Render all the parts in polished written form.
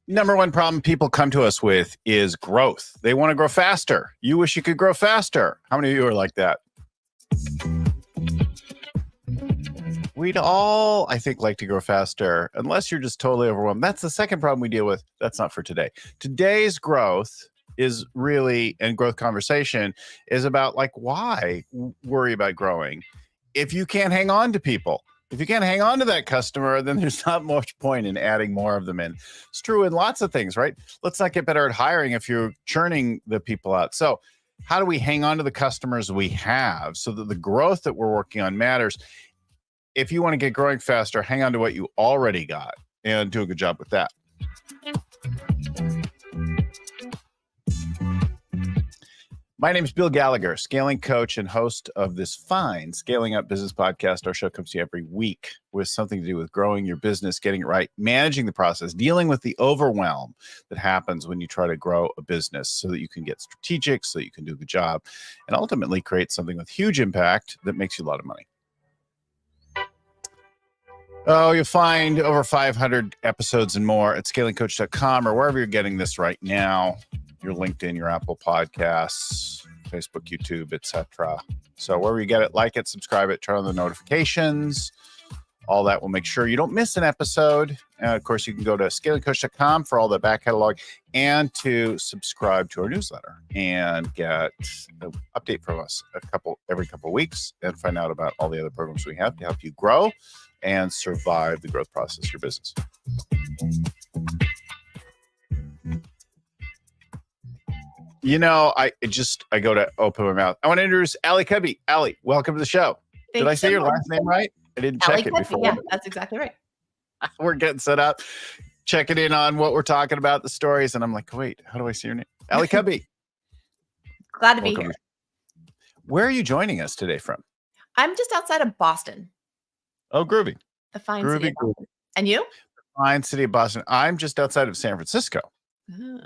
Number one problem people come to us with is growth. They want to grow faster. You wish you could grow faster. How many of you are like that? We'd all, I think, like to grow faster, unless you're just totally overwhelmed. That's the second problem we deal with. That's not for today. Today's growth is really, and growth conversation is about like, why worry about growing if you can't hang on to people? If you can't hang on to that customer, then there's not much point in adding more of them in. It's true in lots of things, right? Let's not get better at hiring if you're churning the people out. So how do we hang on to the customers we have so that the growth that we're working on matters? If you want to get growing faster, hang on to what you already got and do a good job with that. My name is Bill Gallagher, scaling coach and host of this fine Scaling Up Business podcast. Our show comes to you every week with something to do with growing your business, getting it right, managing the process, dealing with the overwhelm that happens when you try to grow a business so that you can get strategic, so you can do a good job, and ultimately create something with huge impact that makes you a lot of money. Oh, you'll find over 500 episodes and more at scalingcoach.com or wherever you're getting this right now. Your LinkedIn, your Apple Podcasts, Facebook, YouTube, etc. So wherever you get it, like it, subscribe it, turn on the notifications. All that will make sure you don't miss an episode. And of course, you can go to scalingcoach.com for all the back catalog and to subscribe to our newsletter and get an update from us every couple of weeks and find out about all the other programs we have to help you grow and survive the growth process of your business. You know, I go to open my mouth. I want to introduce Ali Cudby. Ali, welcome to the show. Did I say your last name right? I didn't check it before. Yeah, that's exactly right. We're getting set up, checking in on what we're talking about, the stories, and I'm like, wait, how do I say your name? Ali Cudby. Glad to be here. Where are you joining us today from? I'm just outside of Boston. Oh, groovy. The fine city of Boston. And you? The fine city of Boston. I'm just outside of San Francisco.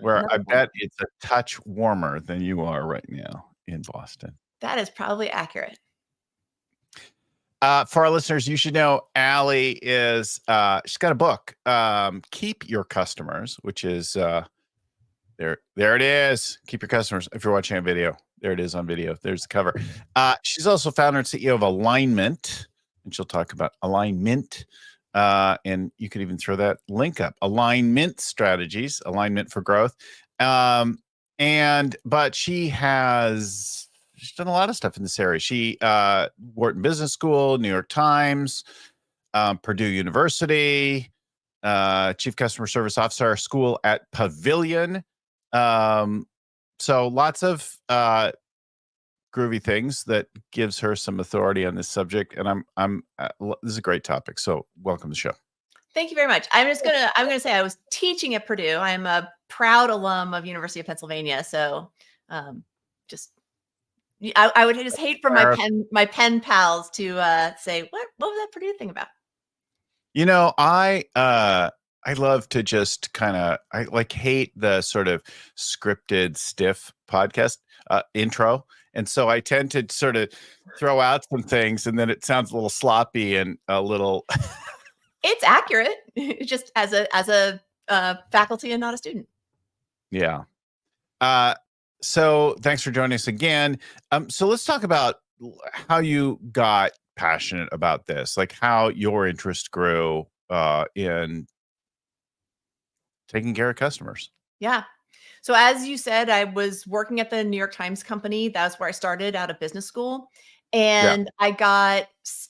Where I bet it's a touch warmer than you are right now in Boston. That is probably accurate. For our listeners, you should know Ali is, she's got a book, Keep Your Customers, which is, there it is. Keep Your Customers. If you're watching a video, there it is on video. There's the cover. She's also founder and CEO of Alignmint, and she'll talk about Alignmint. And you could even throw that link up. Alignmint Strategies, Alignment for Growth. But she's done a lot of stuff in this area. She Wharton Business School, New York Times, Purdue University, Chief Customer Service Officer, school at Pavilion. So lots of groovy things that gives her some authority on this subject, and I'm this is a great topic. So welcome to the show. Thank you very much. I'm gonna say I was teaching at Purdue. I'm a proud alum of University of Pennsylvania. So I would just hate for my pen pals to say what was that Purdue thing about? You know, I love to just I hate the sort of scripted, stiff podcast intro. And so I tend to sort of throw out some things and then it sounds a little sloppy and a little. It's accurate. Just as a faculty and not a student. Yeah. So thanks for joining us again. So let's talk about how you got passionate about this, like how your interest grew in taking care of customers. Yeah. So as you said, I was working at the New York Times company. That's where I started out of business school. And I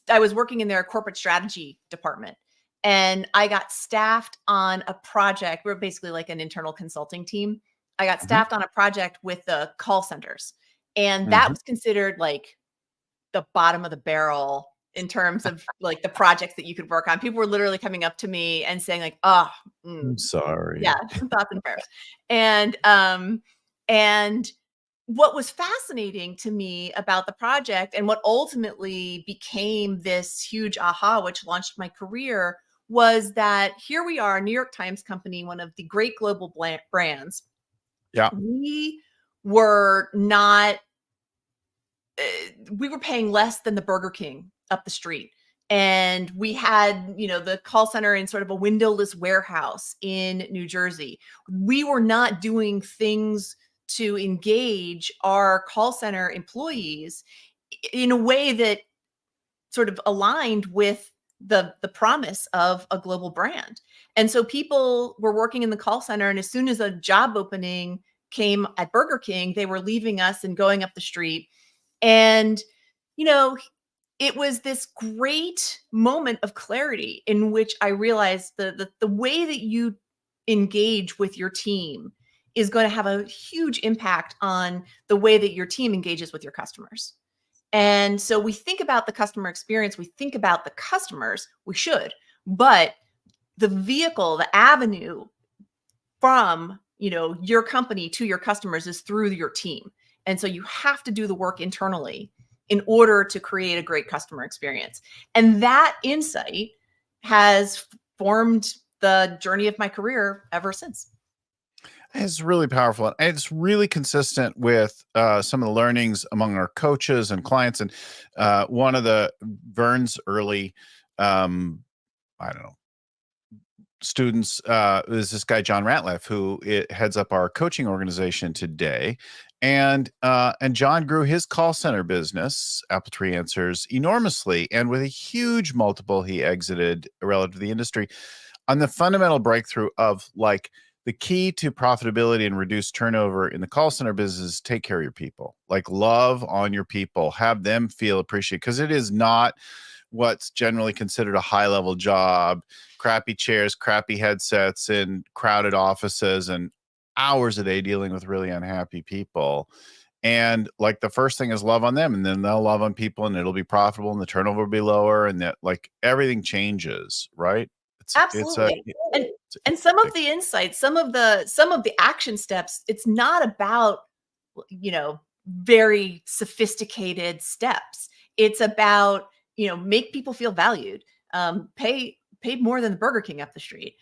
was working in their corporate strategy department. And I got staffed on a project. We're basically like an internal consulting team. I got staffed on a project with the call centers. And that was considered like the bottom of the barrel in terms of like the projects that you could work on. People were literally coming up to me and saying like, I'm sorry. Yeah, thoughts and prayers. And what was fascinating to me about the project and what ultimately became this huge aha, which launched my career, was that here we are, New York Times company, one of the great global brands. Yeah. We were not, we were paying less than the Burger King up the street And we had, the call center in sort of a windowless warehouse in New Jersey. We were not doing things to engage our call center employees in a way that sort of aligned with the promise of a global brand. And so people were working in the call center, and as soon as a job opening came at Burger King, they were leaving us and going up the street. And it was this great moment of clarity in which I realized the way that you engage with your team is going to have a huge impact on the way that your team engages with your customers. And so we think about the customer experience, we think about the customers, we should, but the vehicle, the avenue from, your company to your customers is through your team. And so you have to do the work internally in order to create a great customer experience. And that insight has formed the journey of my career ever since. It's really powerful. And it's really consistent with some of the learnings among our coaches and clients. And one of the Vern's early, I don't know, students is this guy, John Ratliff, who heads up our coaching organization today. And John grew his call center business, Apple Tree Answers, enormously. And with a huge multiple, he exited relative to the industry on the fundamental breakthrough of like, the key to profitability and reduced turnover in the call center business is take care of your people, like love on your people, have them feel appreciated, because it is not what's generally considered a high level job, crappy chairs, crappy headsets, and crowded offices and hours a day dealing with really unhappy people. And like the first thing is love on them, and then they'll love on people, and it'll be profitable, and the turnover will be lower, and that like everything changes, right? Absolutely. And some of the insights, some of the action steps, it's not about, very sophisticated steps. It's about, make people feel valued, pay more than the Burger King up the street.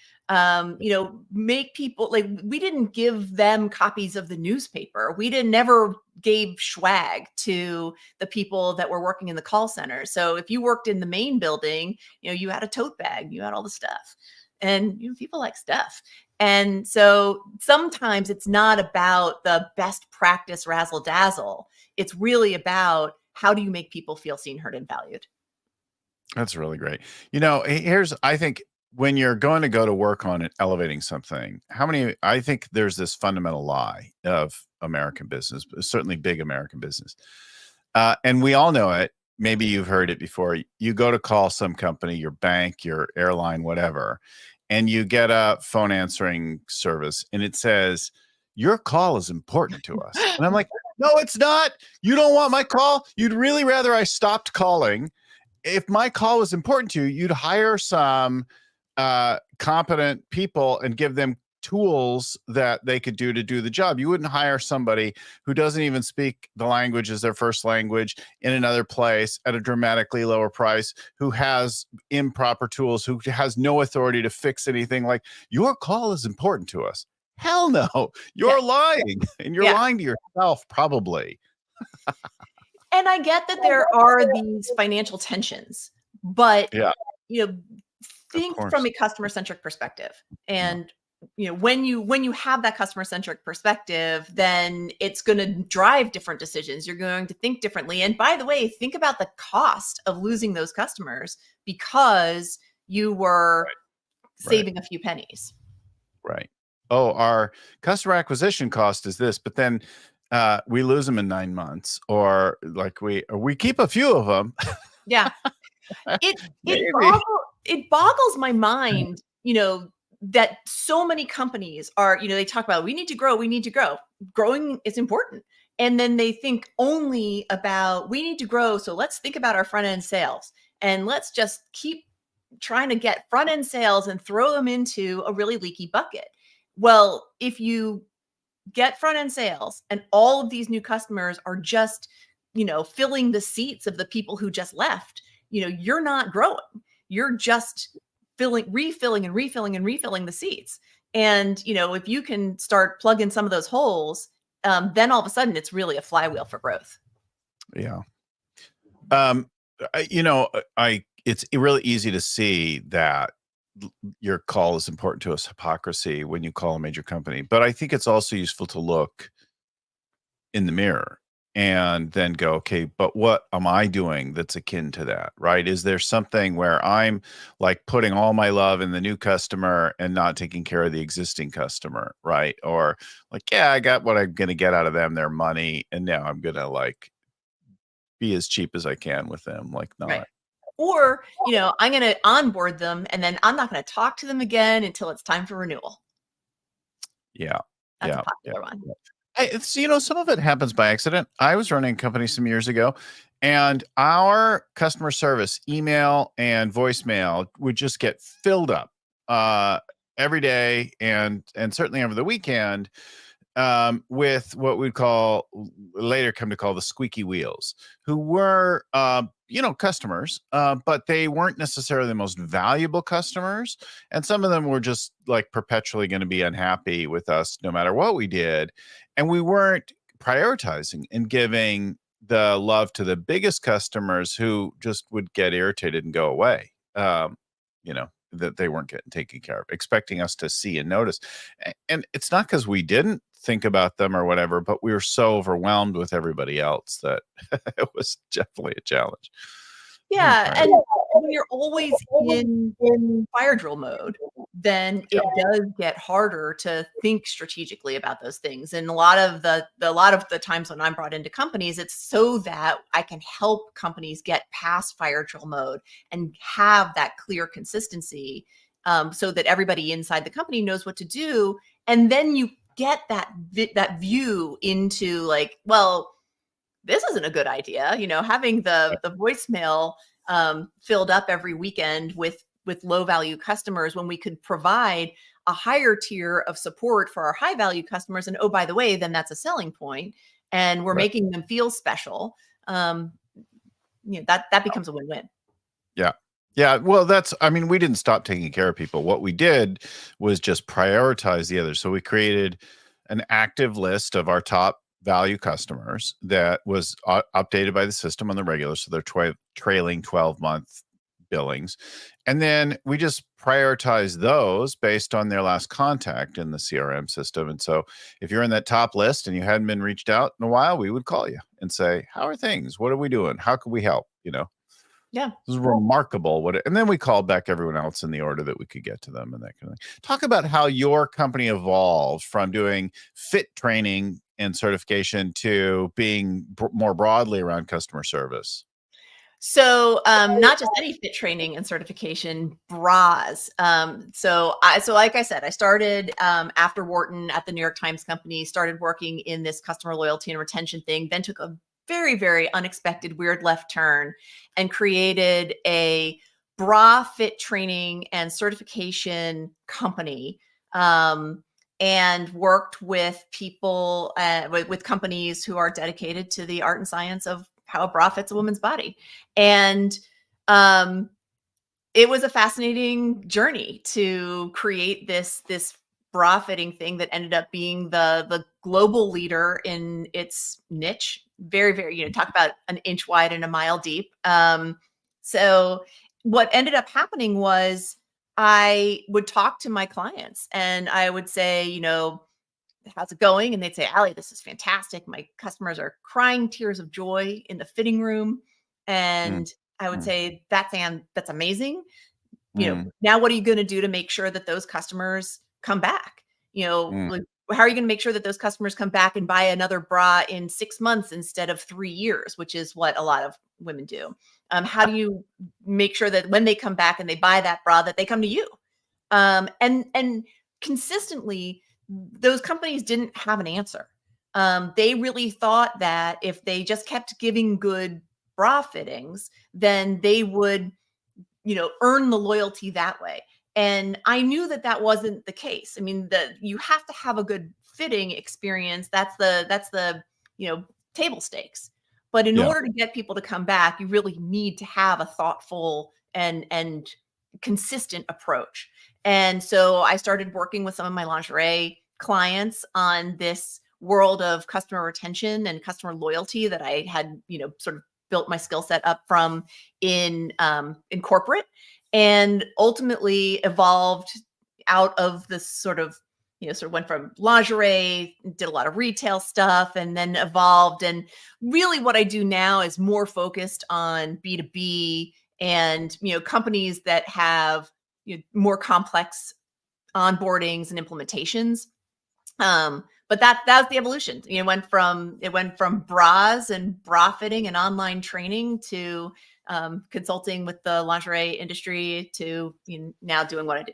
Make people like, we didn't give them copies of the newspaper. We never gave swag to the people that were working in the call center. So if you worked in the main building, you had a tote bag, you had all the stuff, and people like stuff. And so sometimes it's not about the best practice razzle dazzle. It's really about how do you make people feel seen, heard, and valued. That's really great. I think when you're going to go to work on it, elevating something, I think there's this fundamental lie of American business, certainly big American business. And we all know it. Maybe you've heard it before. You go to call some company, your bank, your airline, whatever, and you get a phone answering service and it says, your call is important to us. And I'm like, no, it's not. You don't want my call. You'd really rather I stopped calling. If my call was important to you, you'd hire some competent people and give them tools that they could do to do the job. You wouldn't hire somebody who doesn't even speak the language as their first language in another place at a dramatically lower price, who has improper tools, who has no authority to fix anything. Like, your call is important to us. Hell no, you're lying, and you're lying to yourself probably. And I get that there are these financial tensions, but think from a customer-centric perspective. And when you have that customer-centric perspective, then it's going to drive different decisions. You're going to think differently. And by the way, think about the cost of losing those customers because you were saving a few pennies. Right. Oh, our customer acquisition cost is this, but then we lose them in 9 months, or like we keep a few of them. Yeah. It boggles my mind, that so many companies are, they talk about, we need to grow. Growing is important. And then they think only about, we need to grow. So let's think about our front end sales, and let's just keep trying to get front end sales and throw them into a really leaky bucket. Well, if you get front end sales and all of these new customers are just, filling the seats of the people who just left, you're not growing. You're just refilling the seats. And, if you can start plugging some of those holes, then all of a sudden it's really a flywheel for growth. Yeah. it's really easy to see that your call is important to us hypocrisy when you call a major company. But I think it's also useful to look in the mirror and then go, okay, but what am I doing that's akin to that, right? Is there something where I'm like putting all my love in the new customer and not taking care of the existing customer, right? Or like, yeah, I got what I'm going to get out of them, their money, and now I'm going to like be as cheap as I can with them, like Right. not. Or, I'm going to onboard them and then I'm not going to talk to them again until it's time for renewal. Yeah. That's a Yeah. Yeah. popular one. It's, some of it happens by accident. I was running a company some years ago, and our customer service email and voicemail would just get filled up uh, every day, and certainly over the weekend, with what we'd call later come to call the squeaky wheels, who were customers, but they weren't necessarily the most valuable customers, and some of them were just like perpetually going to be unhappy with us no matter what we did, and we weren't prioritizing and giving the love to the biggest customers who just would get irritated and go away. That they weren't getting taken care of, expecting us to see and notice. And it's not because we didn't think about them or whatever, but we were so overwhelmed with everybody else that it was definitely a challenge. Yeah, Right. and when you're always in fire drill mode, then it does get harder to think strategically about those things. And a lot of the times when I'm brought into companies, it's so that I can help companies get past fire drill mode and have that clear consistency, so that everybody inside the company knows what to do. And then you get that view into like, well, this isn't a good idea. Having the voicemail filled up every weekend with low value customers when we could provide a higher tier of support for our high value customers. And oh, by the way, then that's a selling point, and we're Right. making them feel special. That becomes a win-win. Yeah. Yeah. Well, we didn't stop taking care of people. What we did was just prioritize the others. So we created an active list of our top value customers that was updated by the system on the regular. So they're trailing 12-month billings. And then we just prioritize those based on their last contact in the CRM system. And so if you're in that top list and you hadn't been reached out in a while, we would call you and say, how are things? What are we doing? How can we help? Yeah. It was remarkable and then we called back everyone else in the order that we could get to them and that kind of thing. Talk about how your company evolved from doing fit training and certification to being more broadly around customer service. So, not just any fit training and certification, bras. So like I said, I started after Wharton at the New York Times Company, started working in this customer loyalty and retention thing, then took a very, very unexpected, weird left turn and created a bra fit training and certification company. And worked with people, with companies who are dedicated to the art and science of how a bra fits a woman's body. And it was a fascinating journey to create this bra fitting thing that ended up being the global leader in its niche. Very, very, talk about an inch wide and a mile deep. So what ended up happening was I would talk to my clients and I would say, how's it going? And they'd say, Ali, this is fantastic. My customers are crying tears of joy in the fitting room. Mm, And I would mm, say, that's amazing. mm, Now what are you going to do to make sure that those customers come back? mm, Like, how are you going to make sure that those customers come back and buy another bra in 6 months instead of 3 years, which is what a lot of women do? How do you make sure that when they come back and they buy that bra, that they come to you? And consistently, those companies didn't have an answer. They really thought that if they just kept giving good bra fittings, then they would, earn the loyalty that way. And I knew that that wasn't the case. I mean, you have to have a good fitting experience. That's the table stakes. But in yeah. order to get people to come back, you really need to have a thoughtful and consistent approach. And so I started working with some of my lingerie clients on this world of customer retention and customer loyalty that I had, sort of built my skill set up from in corporate, and ultimately evolved out of this sort of, sort of went from lingerie, did a lot of retail stuff, and then evolved. And really what I do now is more focused on B2B and, companies that have, more complex onboardings and implementations. But that was the evolution. It went from bras and bra fitting and online training to consulting with the lingerie industry to now doing what I do.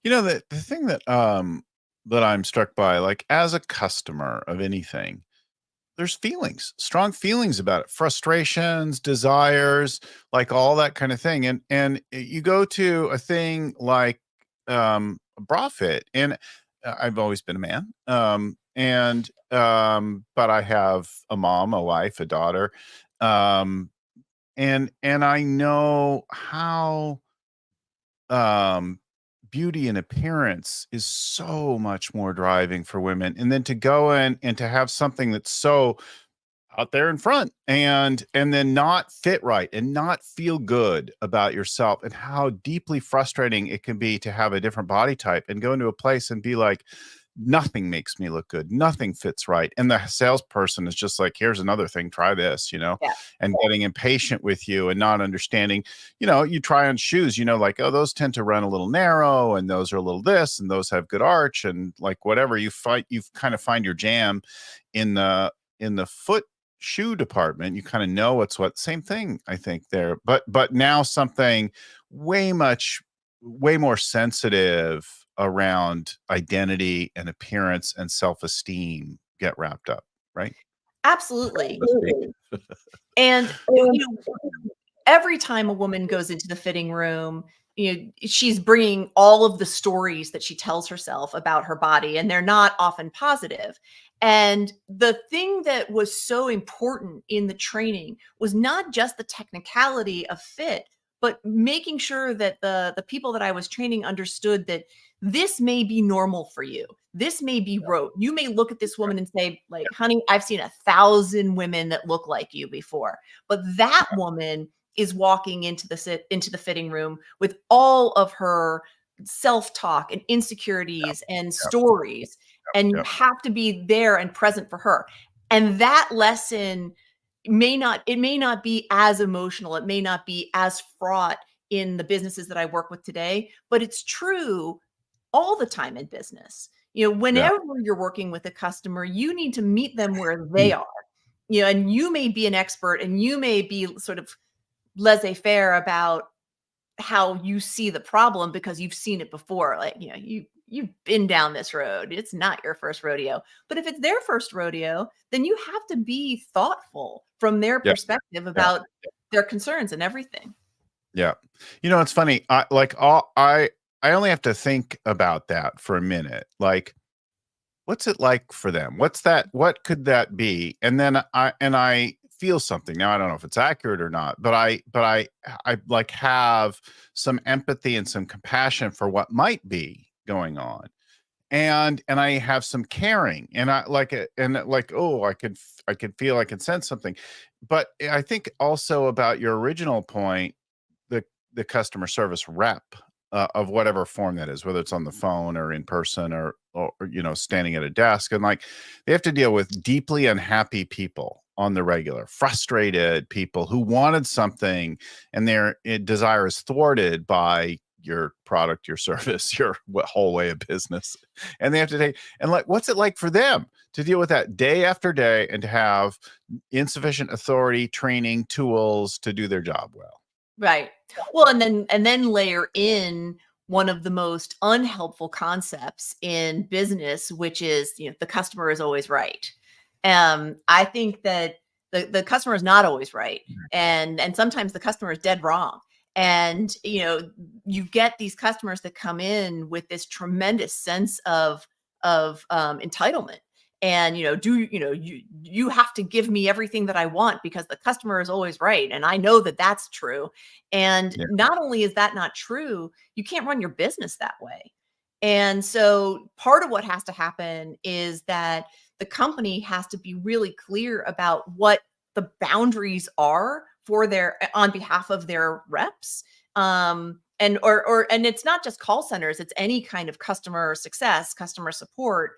The thing that that I'm struck by, like as a customer of anything, there's feelings, strong feelings about it, frustrations, desires, like all that kind of thing. And you go to a thing like a bra fit, and I've always been a man. But I have a mom, a wife, a daughter. Um, and I know how um beauty and appearance is so much more driving for women, and then to go in and to have something that's so out there in front and then not fit right and not feel good about yourself, and how deeply frustrating it can be to have a different body type and go into a place and be like, nothing makes me look good, nothing fits right, and the salesperson is just like, here's another thing, try this, Yeah. and getting impatient with you and not understanding. You try on shoes, like, oh, those tend to run a little narrow, and those are a little this, and those have good arch, and like whatever you kind of find your jam in the foot shoe department. You kind of know what's what. Same thing, I think, there, but now something way more sensitive around identity and appearance and self-esteem get wrapped up, right? Absolutely. Self-esteem. And every time a woman goes into the fitting room, she's bringing all of the stories that she tells herself about her body, and they're not often positive. And the thing that was so important in the training was not just the technicality of fit, but making sure that the people that I was training understood that this may be normal for you. This may be rote. You may look at this woman and say, like, honey, I've seen 1,000 women that look like you before, but that woman is walking into the fitting room with all of her self-talk and insecurities and stories, and you have to be there and present for her. And that lesson may not be as emotional, it may not be as fraught in the businesses that I work with today, but it's true all the time in business. Whenever you're working with a customer, you need to meet them where they are. And you may be an expert, and you may be sort of laissez-faire about how you see the problem because you've seen it before. Like, you've been down this road. It's not your first rodeo. But if it's their first rodeo, then you have to be thoughtful from their perspective about their concerns and everything. Yeah. It's funny. I only have to think about that for a minute. Like, what's it like for them? What could that be? And then I feel something. Now, I don't know if it's accurate or not, but I like have some empathy and some compassion for what might be going on. And I have some caring, and I like it, and like, oh, I could feel, I could sense something. But I think also about your original point, the customer service rep, of whatever form that is, whether it's on the phone or in person or standing at a desk, and like they have to deal with deeply unhappy people on the regular, frustrated people who wanted something, and their desire is thwarted by your product, your service, your whole way of business. And they have to take, and like, what's it like for them to deal with that day after day and to have insufficient authority, training, tools to do their job well? Right. Well, and then layer in one of the most unhelpful concepts in business, which is, the customer is always right. I think that the customer is not always right, and sometimes the customer is dead wrong. And you get these customers that come in with this tremendous sense of entitlement, and you have to give me everything that I want because the customer is always right, and I know that that's true. And not only is that not true, you can't run your business that way. And so part of what has to happen is that the company has to be really clear about what the boundaries are for their on behalf of their reps. And it's not just call centers, it's any kind of customer success, customer support,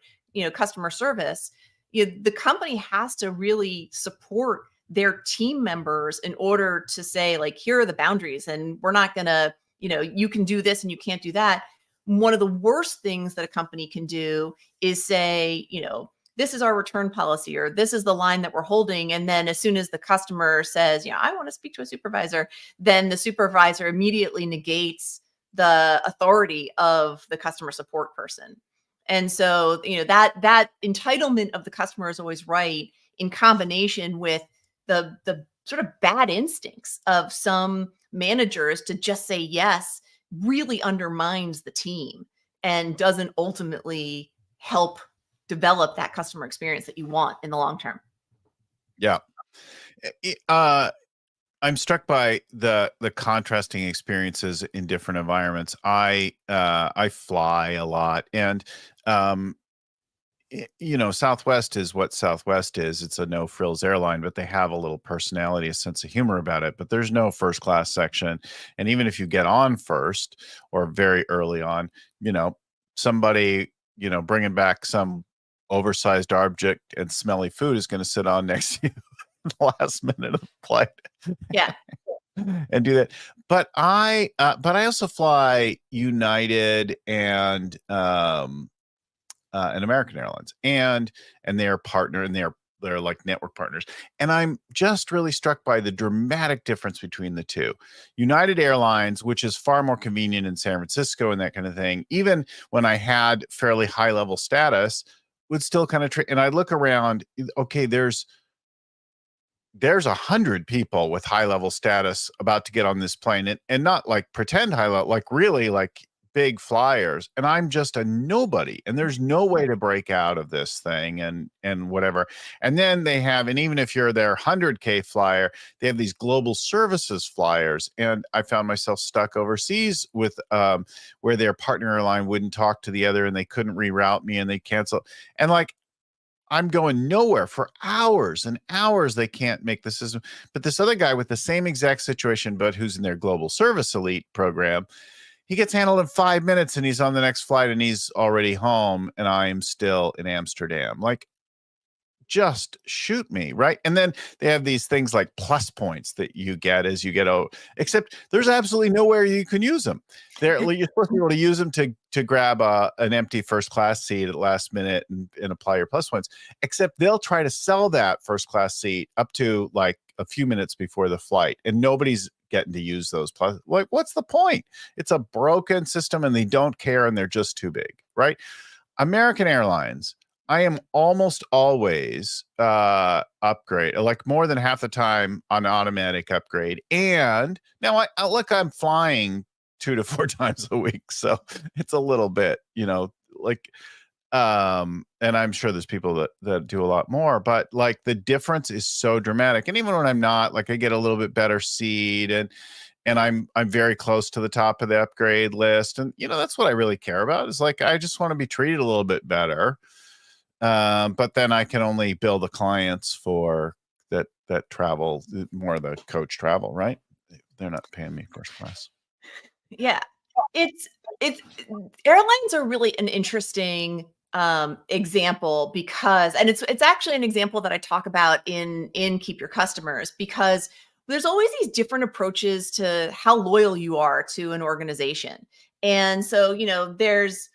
customer service. The company has to really support their team members in order to say, like, here are the boundaries, and we're not gonna, you can do this and you can't do that. One of the worst things that a company can do is say, this is our return policy, or this is the line that we're holding. And then as soon as the customer says, I want to speak to a supervisor, then the supervisor immediately negates the authority of the customer support person. And so, that entitlement of the customer is always right, in combination with the sort of bad instincts of some managers to just say yes, really undermines the team and doesn't ultimately help develop that customer experience that you want in the long term. Yeah. I'm struck by the contrasting experiences in different environments. I fly a lot, and Southwest is what Southwest is. It's a no frills airline, but they have a little personality, a sense of humor about it. But there's no first class section, and even if you get on first or very early on, somebody bringing back some oversized object and smelly food is going to sit on next to you the last minute of the flight. Yeah. And do that. But I also fly United and American Airlines, and their partner, and they're like network partners. And I'm just really struck by the dramatic difference between the two. United Airlines, which is far more convenient in San Francisco and that kind of thing, even when I had fairly high level status, would still kind of and I look around, okay, there's 100 people with high level status about to get on this plane, and not like pretend high level, like really like big flyers, and I'm just a nobody, and there's no way to break out of this thing, and whatever. And then they have, and even if you're their 100K flyer, they have these global services flyers. And I found myself stuck overseas with where their partner airline wouldn't talk to the other, and they couldn't reroute me, and they canceled. And like, I'm going nowhere for hours and hours. They can't make the system. But this other guy with the same exact situation, but who's in their global service elite program, he gets handled in 5 minutes, and he's on the next flight, and he's already home, and I'm still in Amsterdam. Like, just shoot me, right? And then they have these things like plus points that you get as you get out, except there's absolutely nowhere you can use them. You're supposed to be able to use them to grab an empty first class seat at the last minute and apply your plus points, except they'll try to sell that first class seat up to like a few minutes before the flight, and nobody's getting to use those plus. Like, what's the point? It's a broken system, and they don't care, and they're just too big, right? American Airlines, I am almost always upgrade, like more than half the time on automatic upgrade. And now I'm flying 2 to 4 times a week, so it's a little bit, like, and I'm sure there's people that do a lot more, but like the difference is so dramatic. And even when I'm not, like, I get a little bit better seat, and I'm very close to the top of the upgrade list. And that's what I really care about, is like, I just want to be treated a little bit better. But then I can only bill the clients for that travel, more of the coach travel, right? They're not paying me first class. Yeah. It's airlines are really an interesting example, because, and it's actually an example that I talk about in Keep Your Customers, because there's always these different approaches to how loyal you are to an organization. And so, there's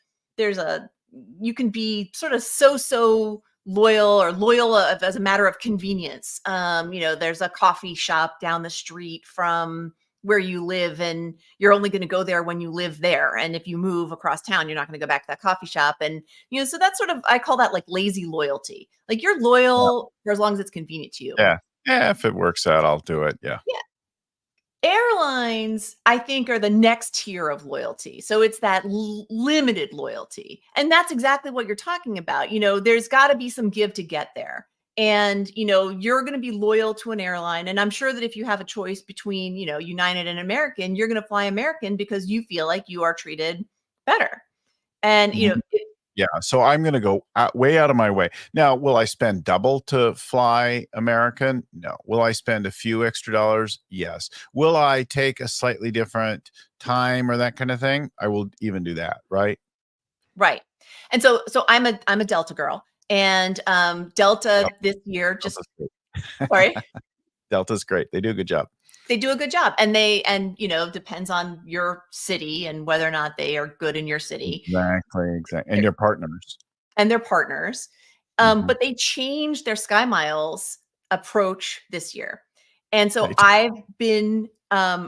you can be sort of so loyal, or loyal as a matter of convenience. There's a coffee shop down the street from where you live, and you're only going to go there when you live there. And if you move across town, you're not going to go back to that coffee shop. And, so that's sort of, I call that like lazy loyalty. Like, you're loyal for as long as it's convenient to you. Yeah. Yeah. If it works out, I'll do it. Yeah. Yeah. Airlines, I think, are the next tier of loyalty. So it's that limited loyalty. And that's exactly what you're talking about. There's got to be some give to get there. And, you're going to be loyal to an airline. And I'm sure that if you have a choice between, United and American, you're going to fly American because you feel like you are treated better. And, Yeah, so I'm going to go way out of my way. Now, will I spend double to fly American? No. Will I spend a few extra dollars? Yes. Will I take a slightly different time or that kind of thing? I will even do that, right? Right. And so I'm a Delta girl, and Delta Yep. this year just Delta's great. sorry. Delta's great. They do a good job. They do a good job, and depends on your city and whether or not they are good in your city. Exactly. And your partners. And their partners. Mhm. But they changed their Sky Miles approach this year. And so Right.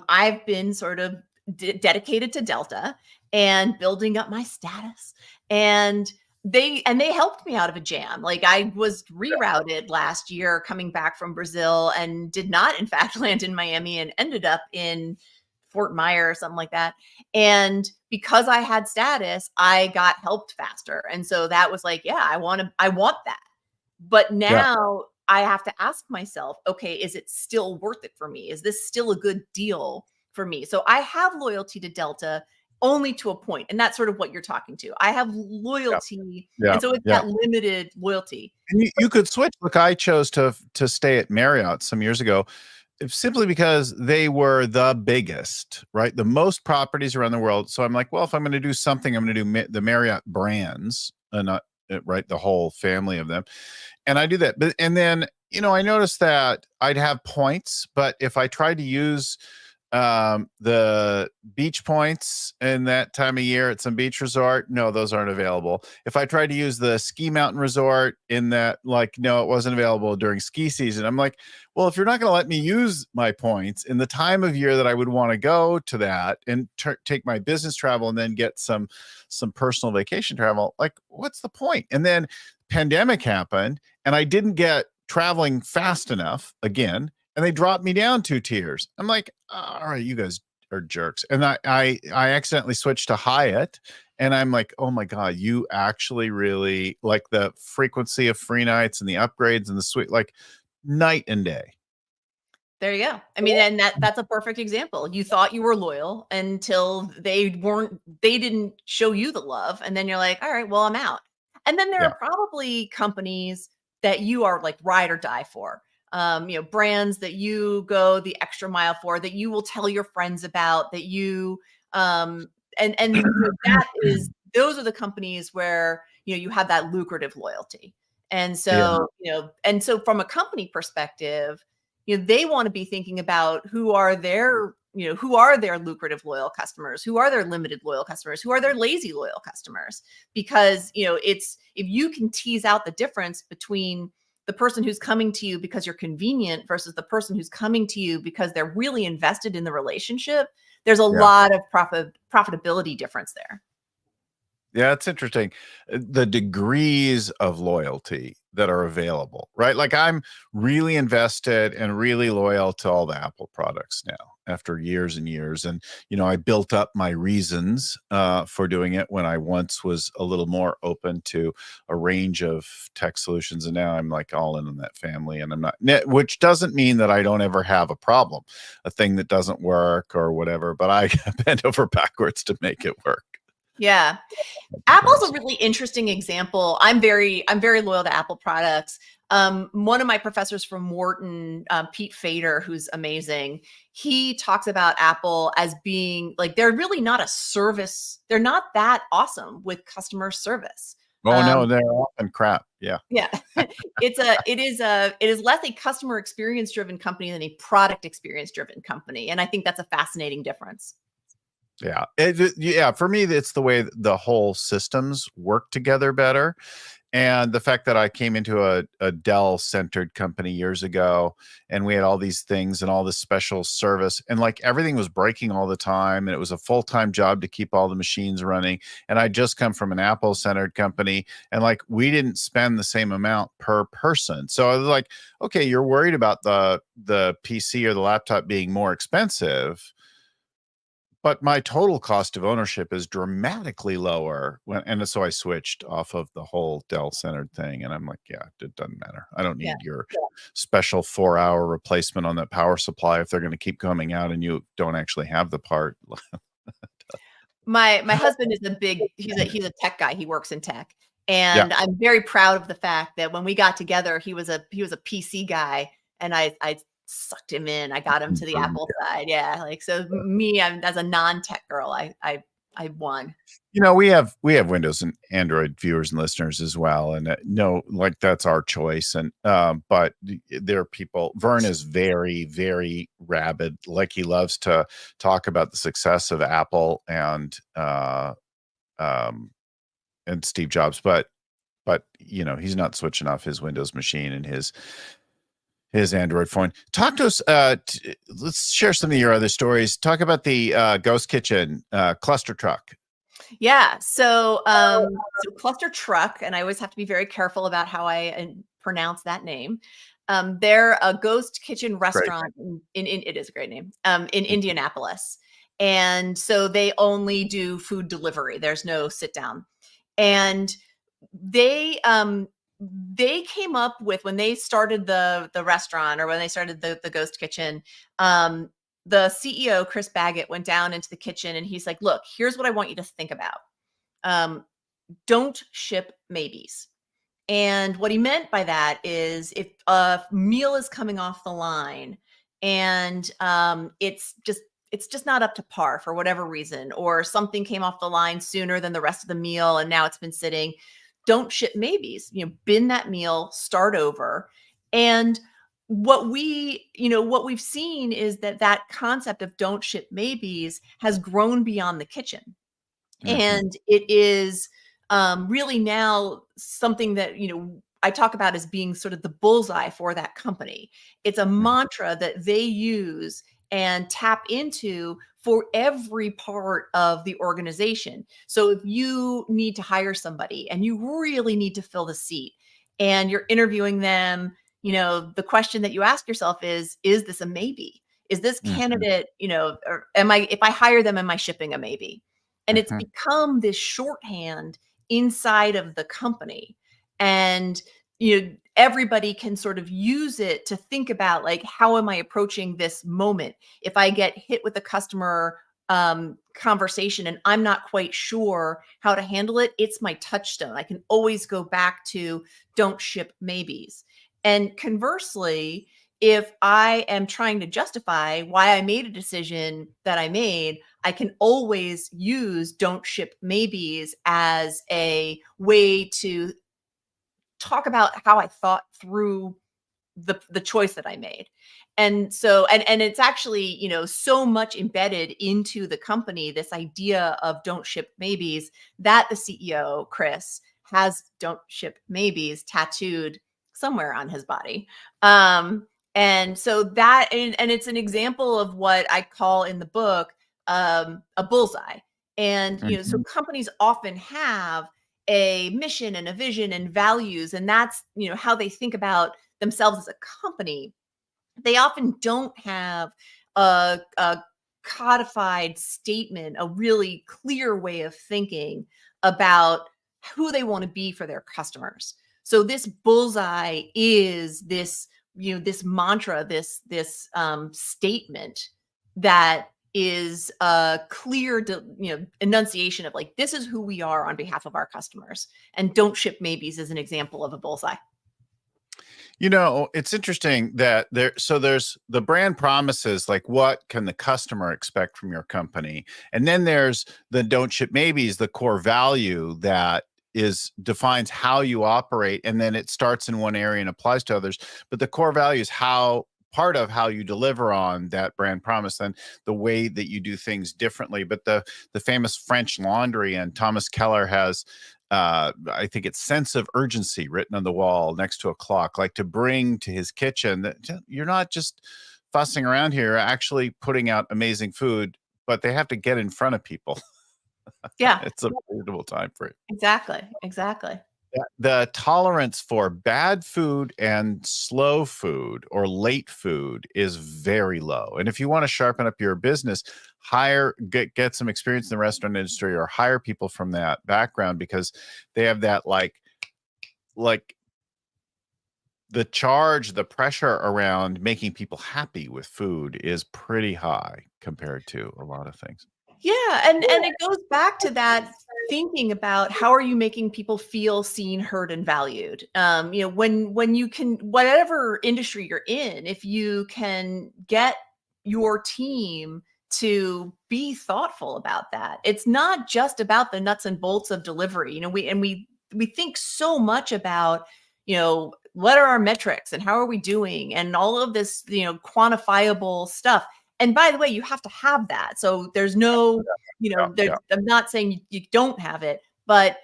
I've been sort of dedicated to Delta and building up my status. And they helped me out of a jam. Like, I was rerouted last year coming back from Brazil and did not in fact land in Miami and ended up in Fort Myers or something like that. And because I had status, I got helped faster. And so that was like, yeah, I want that. But Yeah. now I have to ask myself, okay, is it still worth it for me? Is this still a good deal for me? So I have loyalty to Delta only to a point, and that's sort of what you're talking to. I have Yeah. loyalty, Yeah. and so it's Yeah. that limited loyalty. And you could switch. Look, I chose to stay at Marriott some years ago, simply because they were the biggest, right? The most properties around the world. So I'm like, well, if I'm going to do something, I'm going to do the Marriott brands, and not right, the whole family of them. And I do that. But and then I noticed that I'd have points, but if I tried to use the beach points in that time of year at some beach resort, no, those aren't available. If I tried to use the ski mountain resort in that, like, no, it wasn't available during ski season. I'm like, well, if you're not going to let me use my points in the time of year that I would want to go to that and take my business travel and then get some personal vacation travel, like, what's the point? And then pandemic happened and I didn't get traveling fast enough again, and they dropped me down 2 tiers. I'm like, all right, you guys are jerks. And I accidentally switched to Hyatt, and I'm like, oh my God, you actually really like the frequency of free nights and the upgrades and the suite, like night and day. There you go. I mean, and that's a perfect example. You thought you were loyal until they didn't show you the love. And then you're like, all right, well, I'm out. And then there Yeah. are probably companies that you are like ride or die for. Brands that you go the extra mile for, that you will tell your friends about, that you that is those are the companies where you have that lucrative loyalty. And Yeah. so from a company perspective, they want to be thinking about who are their lucrative loyal customers, who are their limited loyal customers, who are their lazy loyal customers. Because it's, if you can tease out the difference between the person who's coming to you because you're convenient versus the person who's coming to you because they're really invested in the relationship, there's a Yeah. lot of profitability difference there. Yeah, it's interesting. The degrees of loyalty that are available, right? Like, I'm really invested and really loyal to all the Apple products now after years and years. And, I built up my reasons for doing it when I once was a little more open to a range of tech solutions. And now I'm like all in on that family, and I'm not, which doesn't mean that I don't ever have a problem, a thing that doesn't work or whatever, but I bend over backwards to make it work. Yeah. Apple's a really interesting example. I'm very loyal to Apple products. One of my professors from Wharton, Pete Fader, who's amazing, he talks about Apple as being like, they're really not a service. They're not that awesome with customer service. Oh no, they're often crap. Yeah. Yeah. It is less a customer experience driven company than a product experience driven company. And I think that's a fascinating difference. Yeah. Yeah. For me, it's the way the whole systems work together better. And the fact that I came into a Dell centered company years ago, and we had all these things and all this special service, and like everything was breaking all the time. And it was a full-time job to keep all the machines running. And I just come from an Apple centered company, and like we didn't spend the same amount per person. So I was like, okay, you're worried about the PC or the laptop being more expensive, but my total cost of ownership is dramatically lower and so I switched off of the whole Dell centered thing, and I'm like, yeah, it doesn't matter. I don't Yeah. need your special 4-hour replacement on that power supply if they're going to keep coming out and you don't actually have the part. My husband is he's a tech guy. He works in tech. Yeah. And I'm very proud of the fact that when we got together, he was a PC guy, and I sucked him in. I got him to the Apple side. Yeah. Like, so me, I'm as a non-tech girl, I won. We have Windows and Android viewers and listeners as well, and no, like that's our choice. And but there are people. Vern is very, very rabid. Like he loves to talk about the success of Apple and Steve Jobs, but he's not switching off his Windows machine and his Android phone. Talk to us. Let's share some of your other stories. Talk about the ghost kitchen cluster truck. Yeah. So cluster truck, and I always have to be very careful about how I pronounce that name. They're a ghost kitchen restaurant in it is a great name, in Indianapolis. And so they only do food delivery. There's no sit down. And they came up with, when they started the restaurant, or when they started the ghost kitchen, the CEO, Chris Baggett, went down into the kitchen and he's like, look, here's what I want you to think about. Don't ship maybes. And what he meant by that is, if a meal is coming off the line and it's just not up to par for whatever reason, or something came off the line sooner than the rest of the meal and now it's been sitting, don't ship maybes. Bin that meal, start over. And what we've seen is that concept of don't ship maybes has grown beyond the kitchen. And it is really now something that, I talk about as being sort of the bullseye for that company. It's a mantra that they use and tap into for every part of the organization. So if you need to hire somebody and you really need to fill the seat and you're interviewing them, the question that you ask yourself is this a maybe? Is this candidate, or if I hire them, am I shipping a maybe? And it's become this shorthand inside of the company. And, everybody can sort of use it to think about, like, how am I approaching this moment? If I get hit with a customer conversation and I'm not quite sure how to handle it, it's my touchstone. I can always go back to don't ship maybes. And conversely, if I am trying to justify why I made a decision that I made, I can always use don't ship maybes as a way to talk about how I thought through the choice that I made. And so, and it's actually, so much embedded into the company, this idea of don't ship maybes, that the CEO, Chris, has don't ship maybes tattooed somewhere on his body. And so and it's an example of what I call in the book a bullseye. And, so companies often have a mission and a vision and values, and that's, how they think about themselves as a company. They often don't have a codified statement, a really clear way of thinking about who they want to be for their customers. So this bullseye is this mantra, this statement that is a clear, enunciation of, like, this is who we are on behalf of our customers. And don't ship maybes is an example of a bullseye. It's interesting that there's the brand promises, like what can the customer expect from your company? And then there's the don't ship maybes, the core value that defines how you operate. And then it starts in one area and applies to others. But the core value is part of how you deliver on that brand promise, and the way that you do things differently. But the famous French Laundry, and Thomas Keller has I think it's sense of urgency written on the wall next to a clock, like to bring to his kitchen that you're not just fussing around here, actually putting out amazing food, but they have to get in front of people. Yeah, It's a reasonable time frame. exactly. The tolerance for bad food and slow food or late food is very low. And if you want to sharpen up your business, get some experience in the restaurant industry, or hire people from that background, because they have that like the pressure around making people happy with food is pretty high compared to a lot of things. Yeah, and it goes back to that thinking about how are you making people feel seen, heard, and valued. When you can, whatever industry you're in, if you can get your team to be thoughtful about that, it's not just about the nuts and bolts of delivery. We think so much about, what are our metrics and how are we doing and all of this, quantifiable stuff. And by the way, you have to have that. So there's no, Yeah. I'm not saying you don't have it, but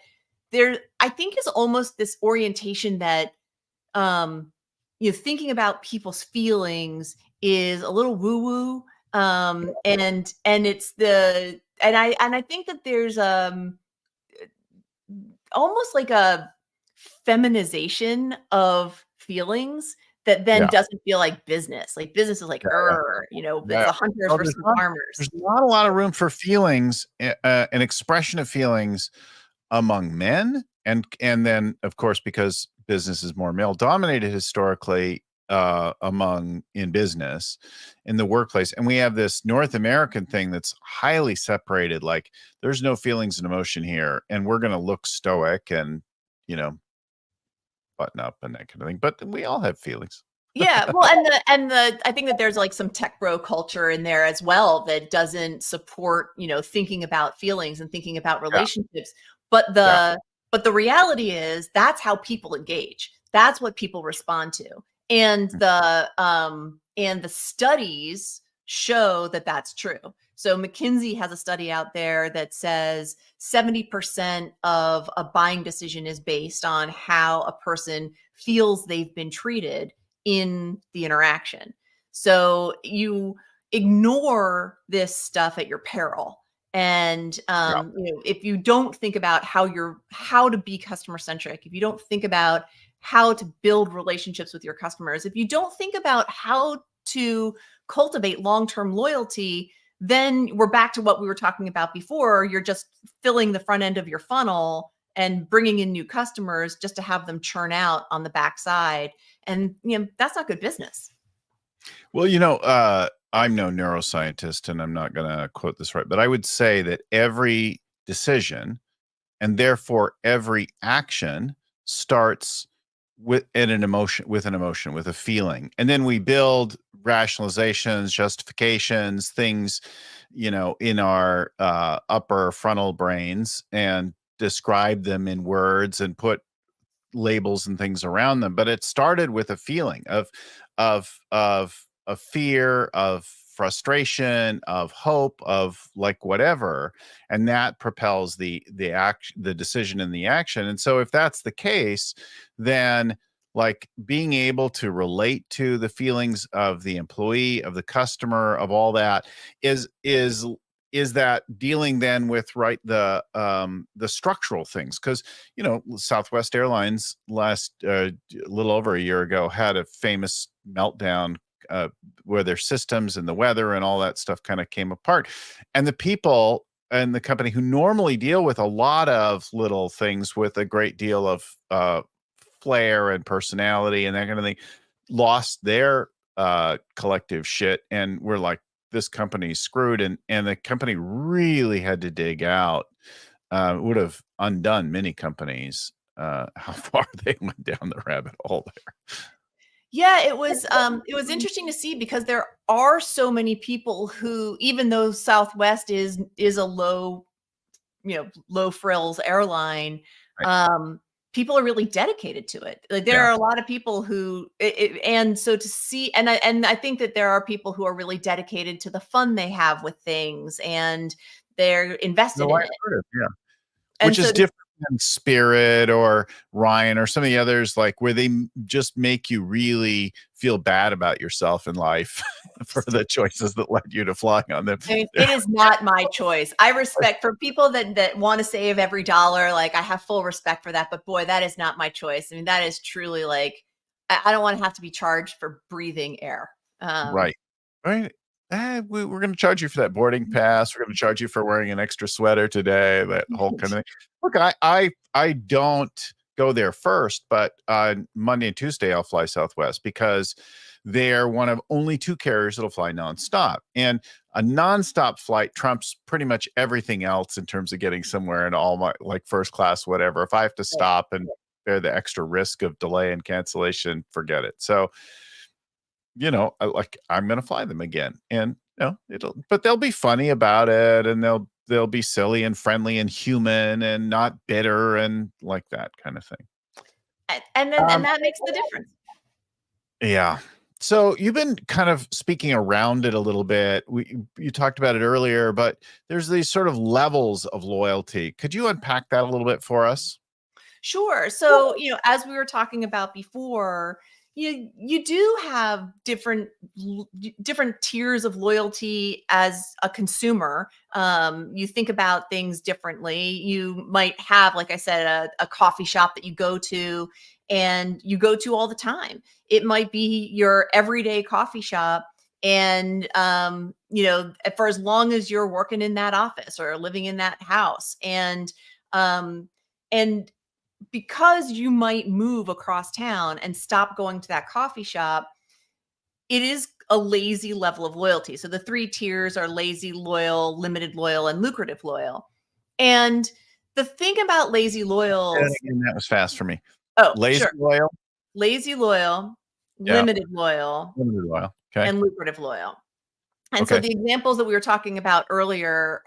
I think is almost this orientation that, thinking about people's feelings is a little woo woo. And it's and I think that there's, almost like a feminization of feelings that then Yeah. doesn't feel like business. Like business is like, it's Yeah. the hunters Well, versus the farmers. there's not a lot of room for feelings, an expression of feelings among men. And then, of course, because business is more male dominated historically, among in business, in the workplace. And we have this North American thing that's highly separated. Like there's no feelings and emotion here. And we're going to look stoic and, you know, button up and that kind of thing. But we all have feelings. Yeah, well, and the I think that there's like some tech bro culture in there as well that doesn't support, thinking about feelings and thinking about Yeah. relationships. But Yeah. the reality is that's how people engage. That's what people respond to. And the studies show that that's true. So McKinsey has a study out there that says 70% of a buying decision is based on how a person feels they've been treated in the interaction. So you ignore this stuff at your peril. And Yeah. if you don't think about how to be customer centric, if you don't think about how to build relationships with your customers, if you don't think about how to cultivate long-term loyalty, then we're back to what we were talking about before. You're just filling the front end of your funnel and bringing in new customers just to have them churn out on the backside. And that's not good business. Well, I'm no neuroscientist and I'm not going to quote this right, but I would say that every decision and therefore every action starts with an emotion, with a feeling. And then we build rationalizations, justifications, things, in our upper frontal brains and describe them in words and put labels and things around them. But it started with a feeling of fear, of frustration, of hope, of like whatever, and that propels the decision and the action. And so if that's the case, then like being able to relate to the feelings of the employee, of the customer, of all that is that dealing then with the structural things. Because Southwest Airlines last a little over a year ago had a famous meltdown, where their systems and the weather and all that stuff kind of came apart, and the people and the company who normally deal with a lot of little things with a great deal of flair and personality and that kind of thing lost their collective shit, and we're like, this company's screwed. And the company really had to dig out. Would have undone many companies, how far they went down the rabbit hole there. Yeah, it was interesting to see because there are so many people who, even though Southwest is a low frills airline, Right. people are really dedicated to it. Like there Yeah. are a lot of people who, and so to see, and I think that there are people who are really dedicated to the fun they have with things, and they're invested No, in I it. heard it. Yeah. And Which so is different than Spirit or Ryan or some of the others, like where they just make you really feel bad about yourself in life for the choices that led you to flying on them. I mean, it is not my choice. I respect for people that want to save every dollar. Like I have full respect for that, but boy, that is not my choice. I mean, that is truly like, I don't want to have to be charged for breathing air. Right. Right. We're going to charge you for that boarding pass. We're going to charge you for wearing an extra sweater today. That whole kind of thing. Look, I don't go there first, but on Monday and Tuesday I'll fly Southwest because they're one of only 2 carriers that'll fly nonstop. And a nonstop flight trumps pretty much everything else in terms of getting somewhere in all my, like, first class, whatever. If I have to stop and bear the extra risk of delay and cancellation, forget it. So, I'm going to fly them again, and but they'll be funny about it, and they'll be silly and friendly and human and not bitter and like that kind of thing. And that makes the difference. Yeah. So you've been kind of speaking around it a little bit. You talked about it earlier, but there's these sort of levels of loyalty. Could you unpack that a little bit for us? Sure. So, as we were talking about before, you do have different tiers of loyalty as a consumer. You think about things differently. You might have, like I said, a coffee shop that you go to and you go to all the time. It might be your everyday coffee shop. And, for as long as you're working in that office or living in that house, and because you might move across town and stop going to that coffee shop, it is a lazy level of loyalty. So the 3 tiers are lazy loyal, limited loyal, and lucrative loyal. And the thing about lazy loyals, That was fast for me. oh, Lazy sure. loyal. Lazy loyal, Yeah. limited loyal, Limited loyal. Okay. and lucrative loyal. And so Okay. the examples that we were talking about earlier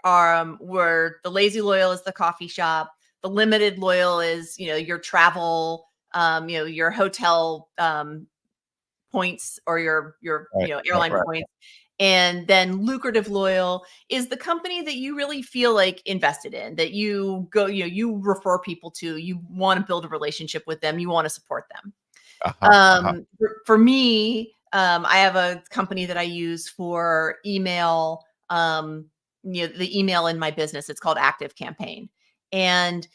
were the lazy loyal is the coffee shop. The limited loyal is, your travel, your hotel points or your airline Right. points. And then lucrative loyal is the company that you really feel like invested in, that you go, you refer people to, you want to build a relationship with them, you want to support them. For me, I have a company that I use for email, the email in my business. It's called Active Campaign. And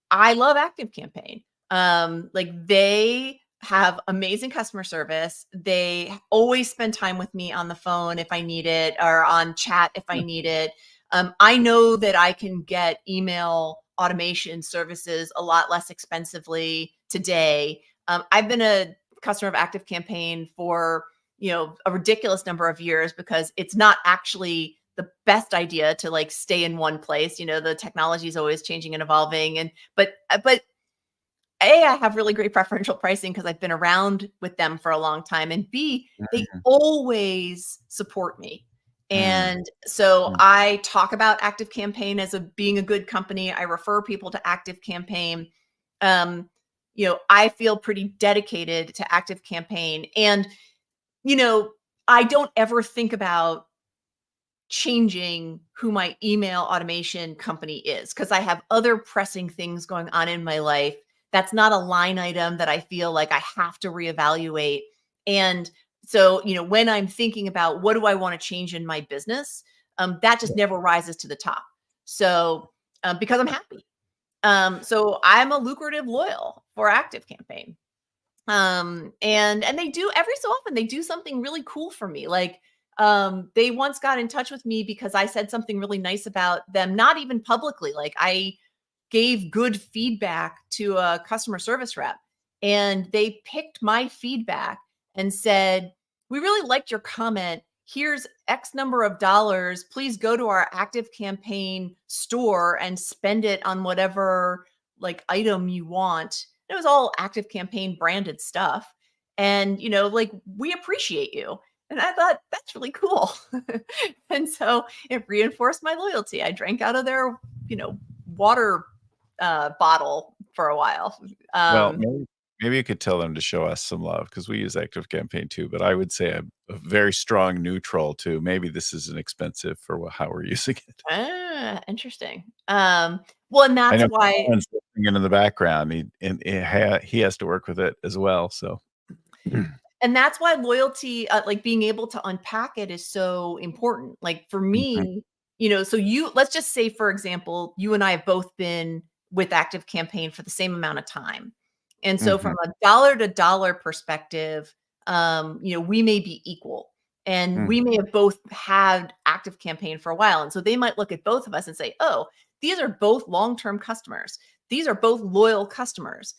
I love Active Campaign. They have amazing customer service. They always spend time with me on the phone if I need it, or on chat if I need it. I know that I can get email automation services a lot less expensively today. I've been a customer of Active Campaign for, a ridiculous number of years, because it's not actually the best idea to stay in one place. The technology is always changing and evolving. But I have really great preferential pricing because I've been around with them for a long time. And B, they always support me. And so I talk about Active Campaign as being a good company. I refer people to Active Campaign. I feel pretty dedicated to Active Campaign. And, I don't ever think about changing who my email automation company is, because I have other pressing things going on in my life. That's not a line item that I feel like I have to reevaluate. And so, when I'm thinking about what do I want to change in my business, that just never rises to the top. So, because I'm happy. So I'm a lucrative loyal for Active Campaign. And they do, every so often they do something really cool for me. They once got in touch with me because I said something really nice about them, not even publicly. I gave good feedback to a customer service rep, and they picked my feedback and said, "We really liked your comment. Here's X number of dollars. Please go to our Active Campaign store and spend it on whatever item you want." It was all Active Campaign branded stuff. And, we appreciate you. And I thought, that's really cool. And so it reinforced my loyalty. I drank out of their, water bottle for a while. Well, maybe you could tell them to show us some love, because we use Active Campaign too. But I would say I'm a very strong neutral too. Maybe this isn't expensive for how we're using it. Interesting. Well, and I that's know why. Colin's listening in the background. He has to work with it as well. So, And that's why loyalty, being able to unpack it, is so important. For me, let's just say, for example, you and I have both been with Active Campaign for the same amount of time. And so from a dollar to dollar perspective, we may be equal, and we may have both had Active Campaign for a while. And so they might look at both of us and say, "Oh, these are both long-term customers. These are both loyal customers.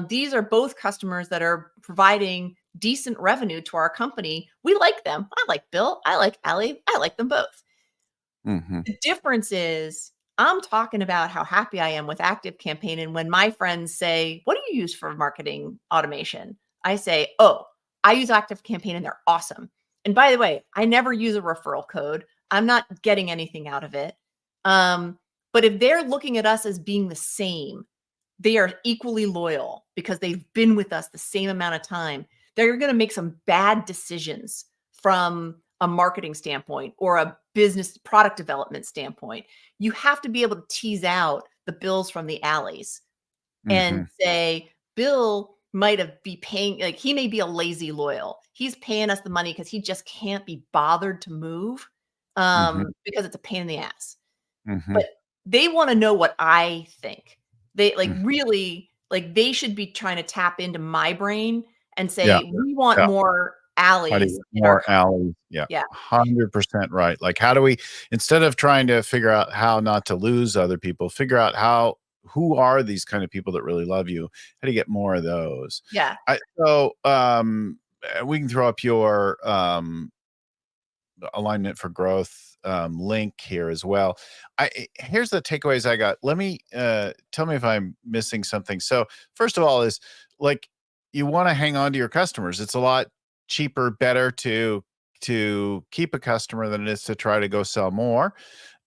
These are both customers that are providing decent revenue to our company. We like them. I like Bill. I like Ali. I like them both. Mm-hmm. The difference is I'm talking about how happy I am with ActiveCampaign. And when my friends say, what do you use for marketing automation? I say, oh, I use ActiveCampaign and they're awesome. And by the way, I never use a referral code. I'm not getting anything out of it. But if they're looking at us as being the same, they are equally loyal because they've been with us the same amount of time. They're going to make some bad decisions from a marketing standpoint or a business product development standpoint. You have to be able to tease out the Bills from the Allies and say, Bill might have be paying, like he may be a lazy loyal. He's paying us the money because he just can't be bothered to move because it's a pain in the ass. But they want to know what I think. They really they should be trying to tap into my brain and say, we want more allies. More allies. Yeah. Yeah. 100% right. Like, how do we, instead of trying to figure out how not to lose other people, figure out who are these kind of people that really love you? How do you get more of those? Yeah. So we can throw up your Alignment for Growth link here as well. Here's the takeaways I got. Let me tell me if I'm missing something. So first of all is like, you want to hang on to your customers. It's a lot cheaper, better to keep a customer than it is to try to go sell more.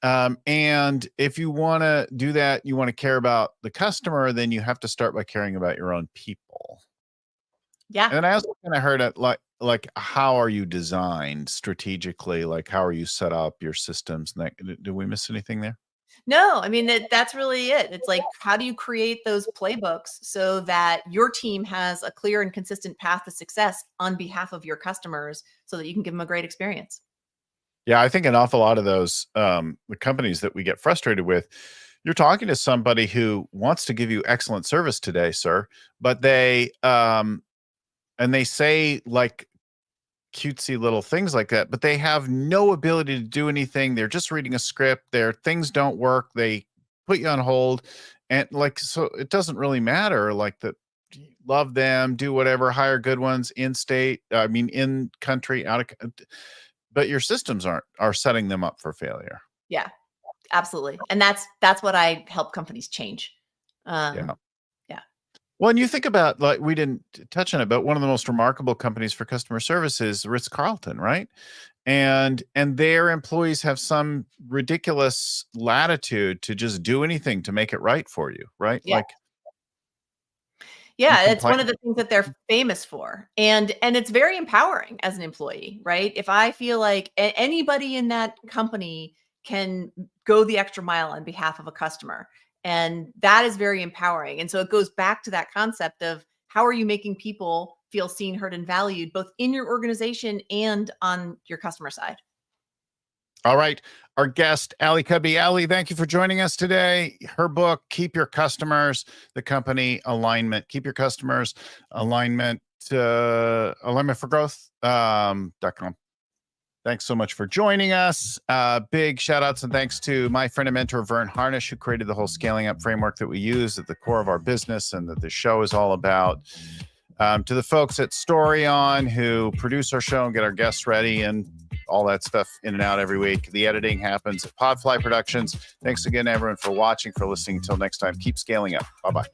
And if you want to do that, you want to care about the customer, then you have to start by caring about your own people. Yeah. And then I also kind of heard it like how are you designed strategically? Like, how are you set up your systems? Did we miss anything there? No, I mean, that's really it. It's like, how do you create those playbooks so that your team has a clear and consistent path to success on behalf of your customers so that you can give them a great experience? Yeah, I think an awful lot of those the companies that we get frustrated with, you're talking to somebody who wants to give you excellent service today, sir, but they and they say like cutesy little things like that, but they have no ability to do anything. They're just reading a script. Their things don't work. They put you on hold. And like, so it doesn't really matter. Like that, love them, do whatever, hire good ones in state. I mean, in country, out of, but your systems are setting them up for failure. Yeah, absolutely. And that's what I help companies change. Yeah. Yeah. Well, and you think about, like, we didn't touch on it, but one of the most remarkable companies for customer service is Ritz-Carlton, right? And their employees have some ridiculous latitude to just do anything to make it right for you, right? Yeah. Like, yeah, it's one of the things that they're famous for. And it's very empowering as an employee, right? If I feel like anybody in that company can go the extra mile on behalf of a customer, and that is very empowering. And so it goes back to that concept of how are you making people feel seen, heard, and valued, both in your organization and on your customer side. All right. Our guest, Ali Cudby. Ali, thank you for joining us today. Her book, Keep Your Customers, the company Alignmint. Keep Your Customers, Alignment, alignmentforgrowth.com. Thanks so much for joining us. Big shout outs and thanks to my friend and mentor, Vern Harnish, who created the whole scaling up framework that we use at the core of our business and that the show is all about. To the folks at Story On who produce our show and get our guests ready and all that stuff in and out every week. The editing happens at Podfly Productions. Thanks again, everyone, for watching, for listening. Until next time, keep scaling up. Bye-bye.